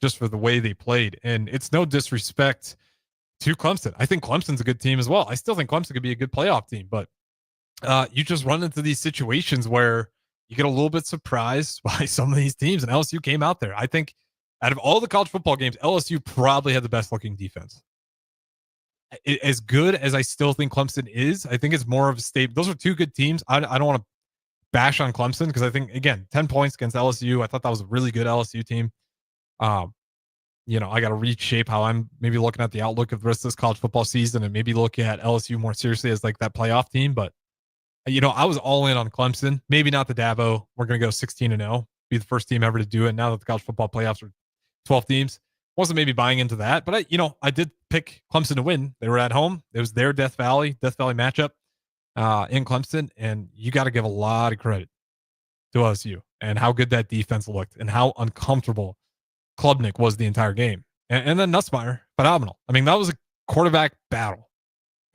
just for the way they played. And it's no disrespect to Clemson. I think Clemson's a good team as well. I still think Clemson could be a good playoff team, but you just run into these situations where you get a little bit surprised by some of these teams, and LSU came out there. I think out of all the college football games, LSU probably had the best looking defense. as good as I still think Clemson is, I think it's more of a statement. Those are two good teams. I don't want to bash on Clemson because I think, again, 10 points against LSU. I thought that was a really good LSU team. I got to reshape how I'm maybe looking at the outlook of the rest of this college football season and maybe look at LSU more seriously as like that playoff team. But, I was all in on Clemson. Maybe not the Dabo. We're going to go 16-0, be the first team ever to do it. Now that the college football playoffs are 12 teams, wasn't maybe buying into that. But I did pick Clemson to win. They were at home. It was their Death Valley matchup in Clemson. And you got to give a lot of credit to LSU and how good that defense looked and how uncomfortable Klubnik was the entire game. And then Nussmeier, phenomenal. I mean, that was a quarterback battle.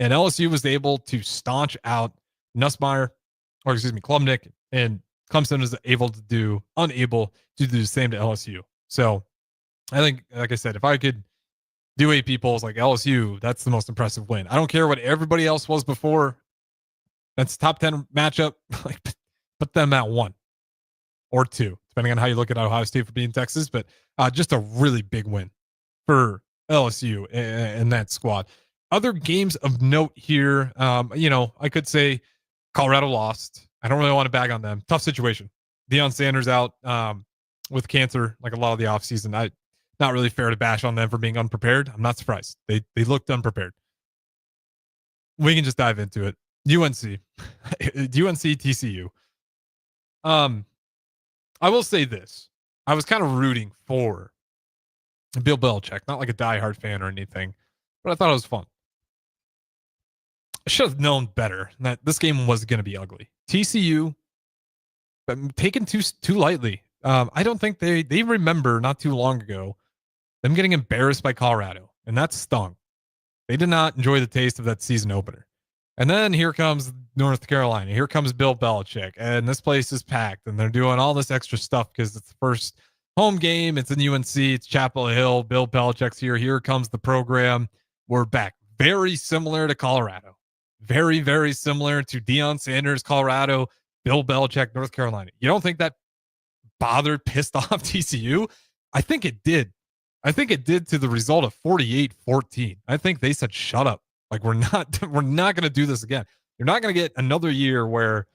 And LSU was able to staunch out Klubnik, and Clemson was unable to do the same to LSU. So I think, like I said, if I could do 8 people's like LSU, that's the most impressive win. I don't care what everybody else was before. That's top 10 matchup. Like, put them at 1 or 2, depending on how you look at Ohio State for beating Texas. But just a really big win for LSU and that squad. Other games of note here, I could say Colorado lost. I don't really want to bag on them. Tough situation. Deion Sanders out with cancer, like a lot of the offseason. Not really fair to bash on them for being unprepared. I'm not surprised. They looked unprepared. We can just dive into it. UNC TCU. I will say this. I was kind of rooting for Bill Belichick, not like a diehard fan or anything, but I thought it was fun. I should have known better that this game was going to be ugly. TCU, taken too lightly. I don't think they remember not too long ago them getting embarrassed by Colorado, and that stung. They did not enjoy the taste of that season opener. And then here comes North Carolina. Here comes Bill Belichick, and this place is packed, and they're doing all this extra stuff because it's the first home game. It's in UNC. It's Chapel Hill. Bill Belichick's here. Here comes the program. We're back. Very similar to Colorado. Very, very similar to Deion Sanders, Colorado, Bill Belichick, North Carolina. You don't think that pissed off TCU? I think it did. I think it did to the result of 48-14. I think they said, shut up. Like, we're not going to do this again. You're not going to get another year where,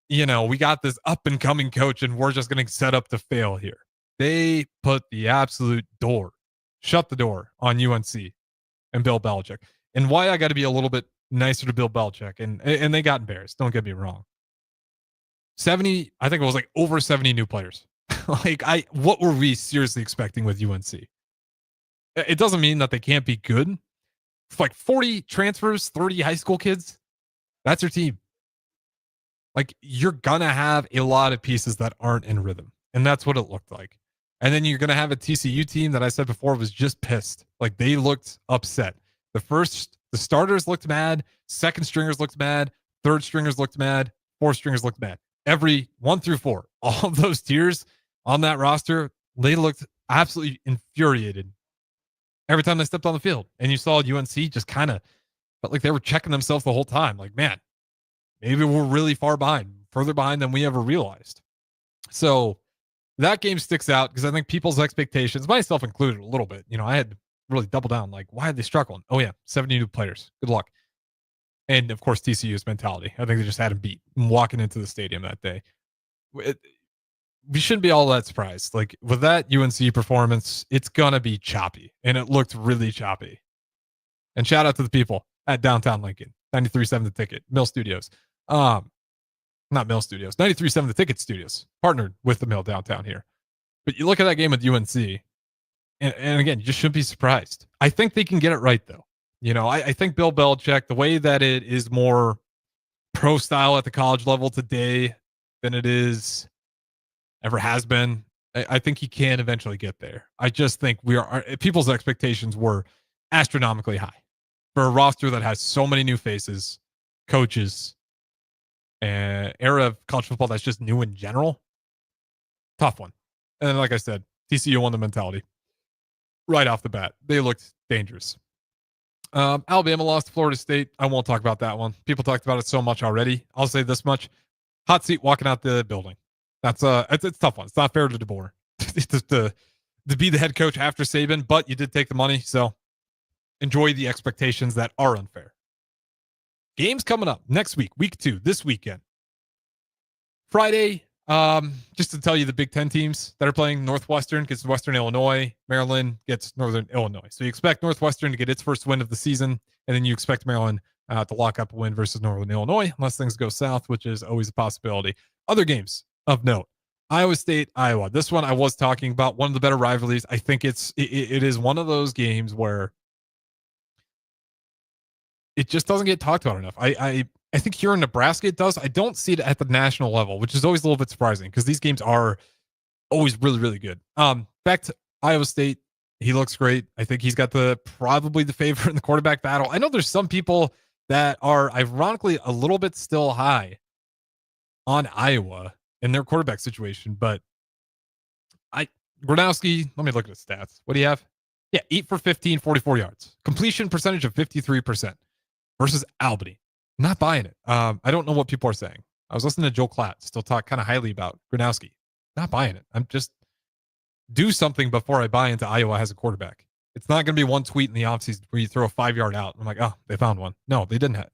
we got this up and coming coach and we're just going to set up to fail here. They put the absolute shut the door on UNC and Bill Belichick. And why I got to be a little bit nicer to Bill Belichick, and they got embarrassed. Don't get me wrong. 70, I think it was like over 70 new players. What were we seriously expecting with UNC? It doesn't mean that they can't be good. It's like 40 transfers, 30 high school kids. That's your team. Like, you're going to have a lot of pieces that aren't in rhythm. And that's what it looked like. And then you're going to have a TCU team that I said before was just pissed. Like, they looked upset. The starters looked mad. Second stringers looked mad. Third stringers looked mad. Fourth stringers looked mad. Every 1 through 4, all of those tiers on that roster, they looked absolutely infuriated every time they stepped on the field. And you saw UNC just kind of felt like they were checking themselves the whole time. Like, man, maybe we're really further behind than we ever realized. So that game sticks out because I think people's expectations, myself included a little bit, I had to really double down. Like, why are they struggling? Oh yeah, 70 new players. Good luck. And of course, TCU's mentality. I think they just had him beat walking into the stadium that day. We shouldn't be all that surprised. Like, with that UNC performance, it's going to be choppy. And it looked really choppy. And shout out to the people at downtown Lincoln, 93.7 The Ticket, Mill Studios. Not Mill Studios, 93.7 The Ticket Studios, partnered with the Mill downtown here. But you look at that game with UNC, and again, you just shouldn't be surprised. I think they can get it right, though. I think Bill Belichick, the way that it is more pro style at the college level today than it ever has been, I think he can eventually get there. I just think people's expectations were astronomically high for a roster that has so many new faces, coaches, era of college football that's just new in general. Tough one. And like I said, TCU won the mentality right off the bat. They looked dangerous. Alabama lost to Florida State. I won't talk about that one. People talked about it so much already. I'll say this much. Hot seat walking out the building. That's it's a tough one. It's not fair to DeBoer to be the head coach after Saban, but you did take the money. So enjoy the expectations that are unfair. Games coming up next week, week 2, this weekend. Friday, just to tell you the Big Ten teams that are playing, Northwestern gets Western Illinois, Maryland gets Northern Illinois. So you expect Northwestern to get its first win of the season, and then you expect Maryland to lock up a win versus Northern Illinois, unless things go south, which is always a possibility. Other games of note, Iowa State, Iowa. This one I was talking about, one of the better rivalries. I think it is one of those games where it just doesn't get talked about enough. I think here in Nebraska it does. I don't see it at the national level, which is always a little bit surprising because these games are always really, really good. Back to Iowa State. He looks great. I think he's got probably the favorite in the quarterback battle. I know there's some people that are ironically a little bit still high on Iowa in their quarterback situation, but Gronowski, let me look at his stats. What do you have? Yeah, 8 for 15, 44 yards. Completion percentage of 53% versus Albany. Not buying it. I don't know what people are saying. I was listening to Joe Klatt still talk kind of highly about Gronowski. Not buying it. I'm just do something before I buy into Iowa has a quarterback. It's not going to be one tweet in the offseason where you throw a 5-yard out. I'm like, oh, they found one. No, they didn't have.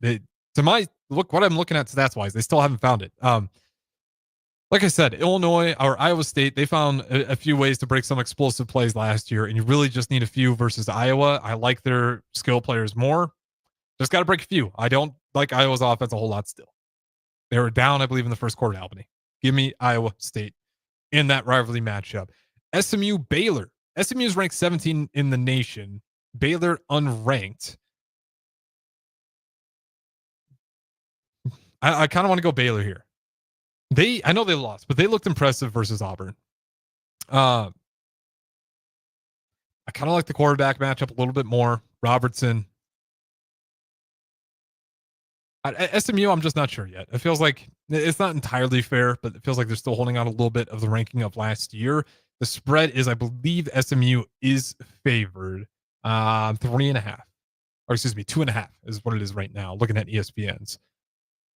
What I'm looking at stats wise, they still haven't found it. Like I said, Illinois or Iowa State, they found a few ways to break some explosive plays last year, and you really just need a few versus Iowa. I like their skill players more. Just got to break a few. I don't like Iowa's offense a whole lot still. They were down, I believe, in the first quarter at Albany. Give me Iowa State in that rivalry matchup. SMU, Baylor. SMU is ranked 17 in the nation. Baylor unranked. I kind of want to go Baylor here. I know they lost, but they looked impressive versus Auburn. I kind of like the quarterback matchup a little bit more. Robertson. At SMU, I'm just not sure yet. It feels like it's not entirely fair, but it feels like they're still holding on a little bit of the ranking of last year. The spread is, I believe, SMU is favored 3.5, or excuse me, 2.5 is what it is right now. Looking at ESPN's,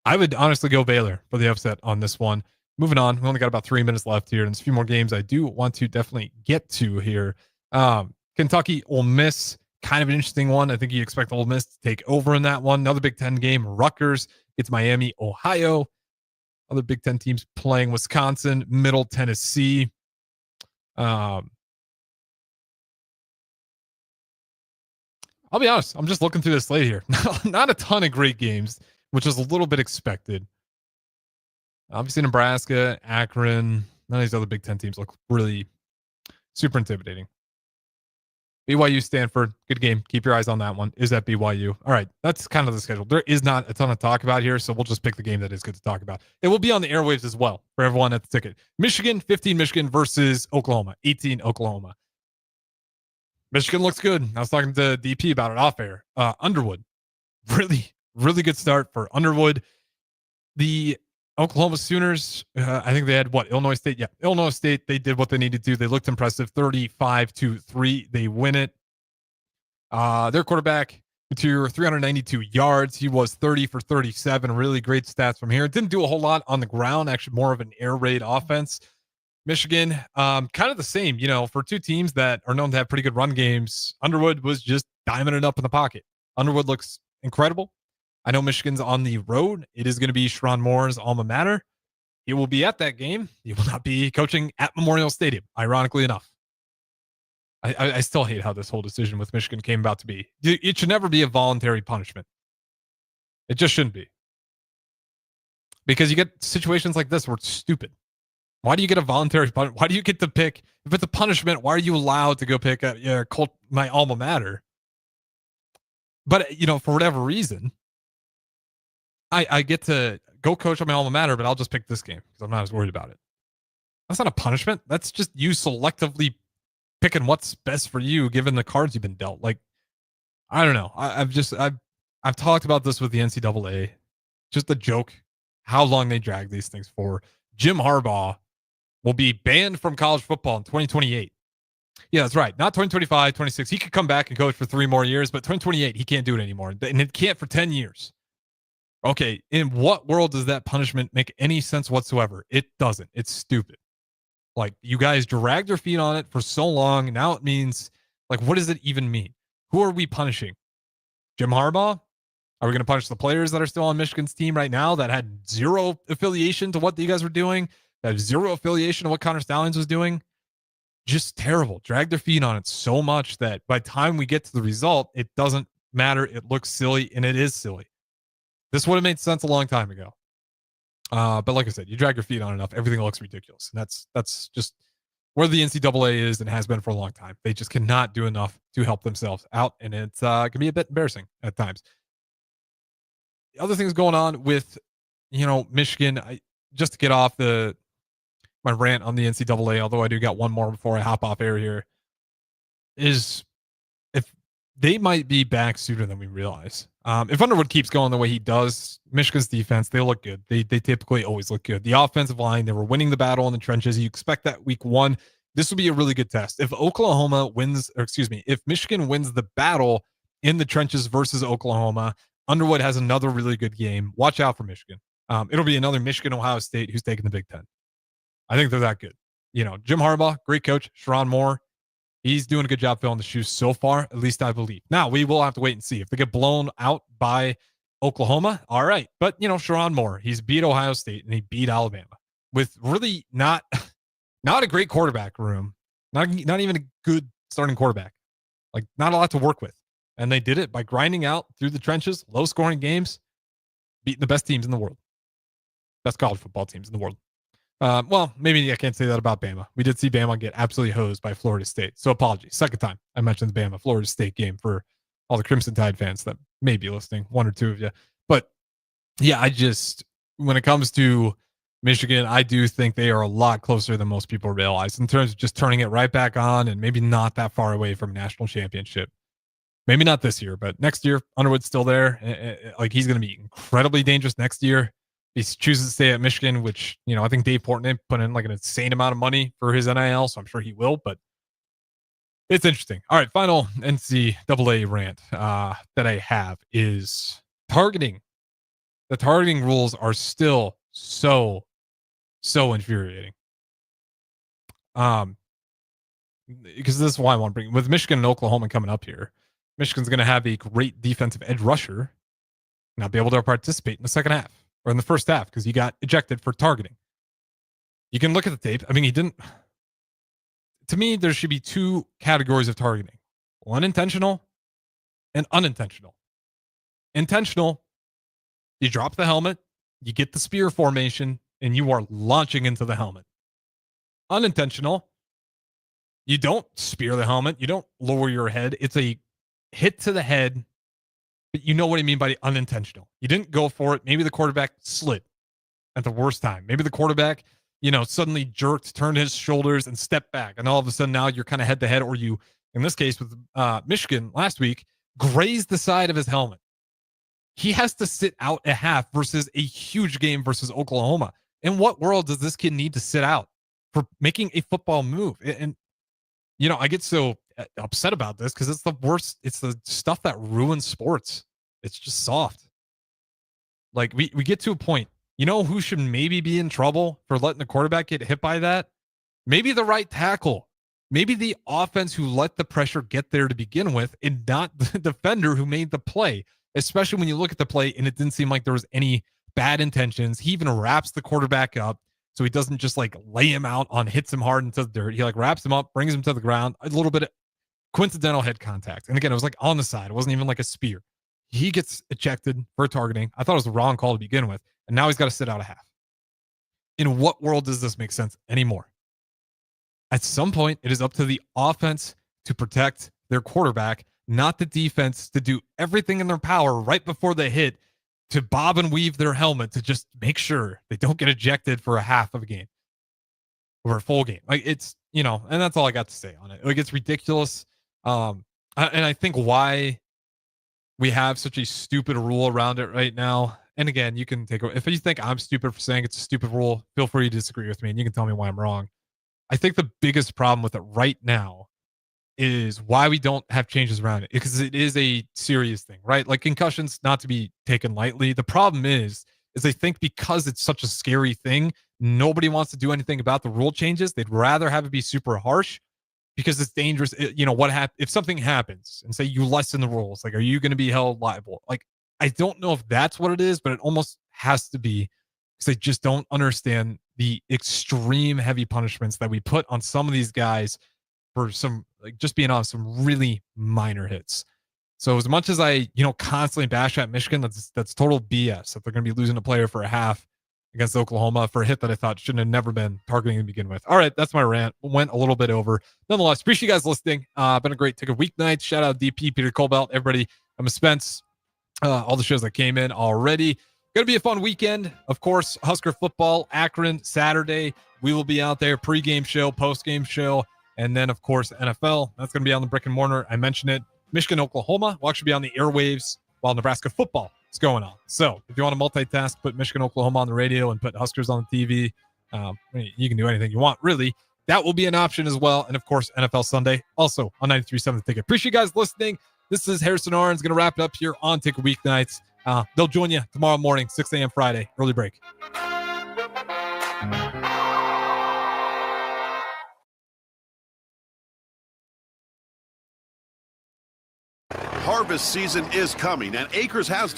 I would honestly go Baylor for the upset on this one. Moving on, we only got about 3 minutes left here, and there's a few more games I do want to definitely get to here. Kentucky, Ole Miss. Kind of an interesting one. I think you expect Ole Miss to take over in that one. Another Big Ten game. Rutgers gets Miami, Ohio. Other Big Ten teams playing Wisconsin, Middle Tennessee. I'll be honest. I'm just looking through this slate here. Not a ton of great games, which is a little bit expected. Obviously, Nebraska, Akron, none of these other Big Ten teams look really super intimidating. BYU, Stanford, good game. Keep your eyes on that one. Is at BYU. All right, that's kind of the schedule. There is not a ton to talk about here, so we'll just pick the game that is good to talk about. It will be on the airwaves as well for everyone at the ticket. Michigan, 15 Michigan versus Oklahoma, 18 Oklahoma. Michigan looks good. I was talking to DP about it off air. Underwood, really, really good start for Underwood. The Oklahoma Sooners, I think they had Illinois State? Yeah, Illinois State. They did what they needed to. They looked impressive. 35-3. They win it. Their quarterback, to 392 yards. He was 30 for 37. Really great stats from here. Didn't do a whole lot on the ground. Actually, more of an air raid offense. Michigan, kind of the same. For two teams that are known to have pretty good run games, Underwood was just diming it up in the pocket. Underwood looks incredible. I know Michigan's on the road. It is going to be Sherrone Moore's alma mater. He will be at that game. He will not be coaching at Memorial Stadium, ironically enough. I still hate how this whole decision with Michigan came about to be. It should never be a voluntary punishment. It just shouldn't be. Because you get situations like this where it's stupid. Why do you get a voluntary punishment? Why do you get to pick? If it's a punishment, why are you allowed to go pick my alma mater? But, for whatever reason, I get to go coach on my alma mater, but I'll just pick this game because I'm not as worried about it. That's not a punishment. That's just you selectively picking what's best for you, given the cards you've been dealt. Like, I don't know. I've talked about this with the NCAA. Just a joke how long they drag these things for. Jim Harbaugh will be banned from college football in 2028. Yeah, that's right. Not 2025, 26. He could come back and coach for 3 more years, but 2028, he can't do it anymore. And it can't for 10 years. Okay, in what world does that punishment make any sense whatsoever? It doesn't. It's stupid. Like, you guys dragged your feet on it for so long. Now it means, what does it even mean? Who are we punishing? Jim Harbaugh? Are we going to punish the players that are still on Michigan's team right now that had zero affiliation to what you guys were doing, that have zero affiliation to what Connor Stallions was doing? Just terrible. Drag their feet on it so much that by the time we get to the result, it doesn't matter. It looks silly, and it is silly. This would have made sense a long time ago. But like I said, you drag your feet on enough, everything looks ridiculous. And that's just where the NCAA is and has been for a long time. They just cannot do enough to help themselves out, and it can be a bit embarrassing at times. The other things going on with, Michigan, just to get off my rant on the NCAA, although I do got one more before I hop off air here, is if they might be back sooner than we realize. If Underwood keeps going the way he does, Michigan's defense, they look good. They typically always look good. The offensive line, they were winning the battle in the trenches. You expect that week one. This will be a really good test. If if Michigan wins the battle in the trenches versus Oklahoma, Underwood has another really good game. Watch out for Michigan. It'll be another Michigan-Ohio State who's taking the Big Ten. I think they're that good. Jim Harbaugh, great coach. Sharon Moore, he's doing a good job filling the shoes so far, at least I believe. Now, we will have to wait and see. If they get blown out by Oklahoma, all right. But, Sharon Moore, he's beat Ohio State and he beat Alabama with really not a great quarterback room, not even a good starting quarterback. Like, not a lot to work with. And they did it by grinding out through the trenches, low-scoring games, beating the best teams in the world. Best college football teams in the world. Well, maybe I can't say that about Bama. We did see Bama get absolutely hosed by Florida State. So apologies. Second time I mentioned the Bama-Florida State game for all the Crimson Tide fans that may be listening, one or two of you. But, yeah, when it comes to Michigan, I do think they are a lot closer than most people realize in terms of just turning it right back on and maybe not that far away from a national championship. Maybe not this year, but next year, Underwood's still there. He's going to be incredibly dangerous next year. He chooses to stay at Michigan, which, I think Dave Portnoy put in an insane amount of money for his NIL, so I'm sure he will, but it's interesting. All right, final NCAA rant that I have is targeting. The targeting rules are still so infuriating. Because this is why I want to bring with Michigan and Oklahoma coming up here. Michigan's going to have a great defensive edge rusher, not be able to participate in the second half or in the first half because he got ejected for targeting. You can look at the tape. I mean, he didn't. To me, there should be two categories of targeting: one intentional and unintentional. Intentional, you drop the helmet, you get the spear formation, and you are launching into the helmet. Unintentional, you don't spear the helmet, you don't lower your head. It's a hit to the head, but you know what I mean by the unintentional. You didn't go for it. Maybe the quarterback slid at the worst time. Maybe the quarterback, suddenly jerked, turned his shoulders and stepped back. And all of a sudden now you're kind of head to head, or you, in this case with Michigan last week, grazed the side of his helmet. He has to sit out a half versus a huge game versus Oklahoma. In what world does this kid need to sit out for making a football move? And I get so upset about this because it's the worst. It's the stuff that ruins sports. It's just soft. We get to a point. Who should maybe be in trouble for letting the quarterback get hit by that? Maybe the right tackle. Maybe the offense who let the pressure get there to begin with, and not the defender who made the play. Especially when you look at the play and it didn't seem like there was any bad intentions. He even wraps the quarterback up so he doesn't just lay him out on, hits him hard into the dirt. He wraps him up, brings him to the ground, a little bit of coincidental head contact. And again, it was on the side. It wasn't even a spear. He gets ejected for targeting. I thought it was the wrong call to begin with. And now he's got to sit out a half. In what world does this make sense anymore? At some point, it is up to the offense to protect their quarterback, not the defense to do everything in their power right before they hit to bob and weave their helmet to just make sure they don't get ejected for a half of a game or a full game. It's, and that's all I got to say on it. It's ridiculous. And I think why we have such a stupid rule around it right now. And again, you can if you think I'm stupid for saying it's a stupid rule, feel free to disagree with me and you can tell me why I'm wrong. I think the biggest problem with it right now is why we don't have changes around it, because it is a serious thing, right? Concussions, not to be taken lightly. The problem is I think because it's such a scary thing, nobody wants to do anything about the rule changes. They'd rather have it be super harsh. because it's dangerous. If something happens and say you lessen the rules, like, are you going to be held liable? Like, I don't know if that's what it is, but it almost has to be, because I just don't understand the extreme heavy punishments that we put on some of these guys for some, like, just being on some really minor hits. So as much as I, constantly bash at Michigan, that's total BS that they're going to be losing a player for a half against Oklahoma for a hit that I thought shouldn't have never been targeting to begin with. All right, that's my rant. Went a little bit over. Nonetheless, appreciate you guys listening. Been a great Ticket Weeknights. Shout out DP, Peter Cobalt, everybody. Emma Spence, all the shows that came in already. Going to be a fun weekend. Of course, Husker football, Akron, Saturday. We will be out there, pregame show, postgame show, and then, of course, NFL. That's going to be on the brick and mortar. I mentioned it. Michigan, Oklahoma will actually be on the airwaves while Nebraska football is going on. So if you want to multitask, put Michigan, Oklahoma on the radio and put Huskers on the TV. You can do anything you want, really. That will be an option as well. And, of course, NFL Sunday, also on 93.7 The Ticket. Appreciate you guys listening. This is Harrison Arens, going to wrap it up here on Ticket Weeknights. They'll join you tomorrow morning, 6 a.m. Friday, early break. Harvest season is coming, and Acres has